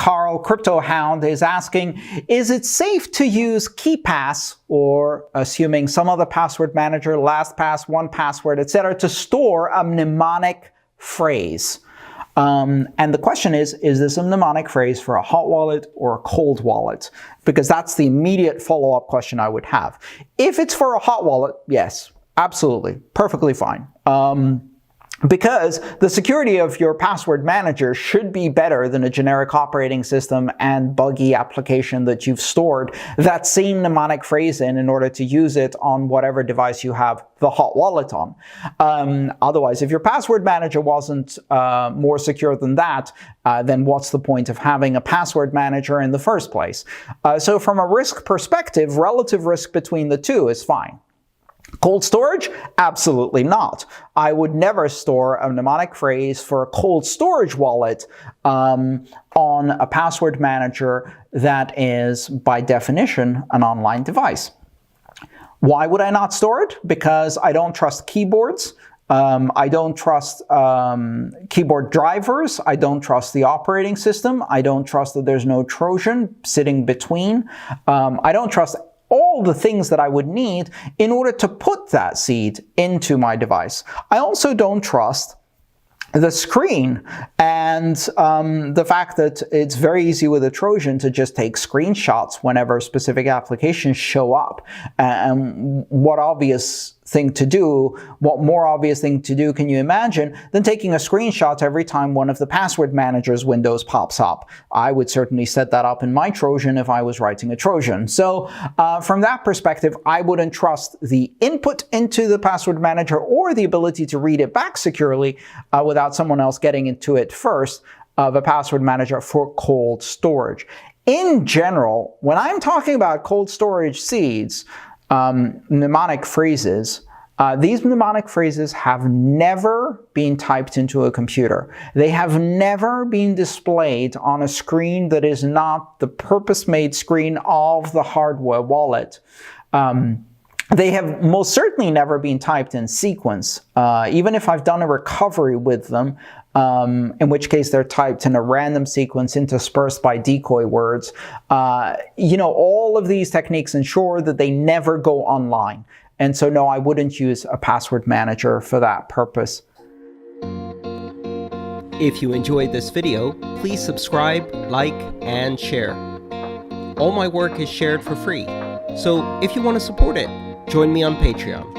Carl Crypto Hound is asking, is it safe to use KeePass, or assuming some other password manager, LastPass, 1Password, etc., to store a mnemonic phrase? And the question is this a mnemonic phrase for a hot wallet or a cold wallet? Because that's the immediate follow-up question I would have. If it's for a hot wallet, yes, absolutely, perfectly fine. Because the security of your password manager should be better than a generic operating system and buggy application that you've stored that same mnemonic phrase in order to use it on whatever device you have the hot wallet on. Otherwise, if your password manager wasn't more secure than that, then what's the point of having a password manager in the first place? So from a risk perspective, relative risk between the two is fine. Cold storage? Absolutely not. I would never store a mnemonic phrase for a cold storage wallet on a password manager that is, by definition, an online device. Why would I not store it? Because I don't trust keyboards. I don't trust keyboard drivers. I don't trust the operating system. I don't trust that there's no Trojan sitting between. I don't trust all the things that I would need in order to put that seed into my device. I also don't trust the screen and the fact that it's very easy with a Trojan to just take screenshots whenever specific applications show up. And what more obvious thing to do can you imagine than taking a screenshot every time one of the password manager's windows pops up? I would certainly set that up in my Trojan if I was writing a Trojan. So from that perspective, I wouldn't trust the input into the password manager or the ability to read it back securely without someone else getting into it first of a password manager for cold storage. In general, when I'm talking about cold storage seeds, mnemonic phrases, these mnemonic phrases have never been typed into a computer. They have never been displayed on a screen that is not the purpose-made screen of the hardware wallet. They have most certainly never been typed in sequence, even if I've done a recovery with them, in which case they're typed in a random sequence interspersed by decoy words. All of these techniques ensure that they never go online. And so no, I wouldn't use a password manager for that purpose. If you enjoyed this video, please subscribe, like, and share. All my work is shared for free, so if you want to support it, join me on Patreon.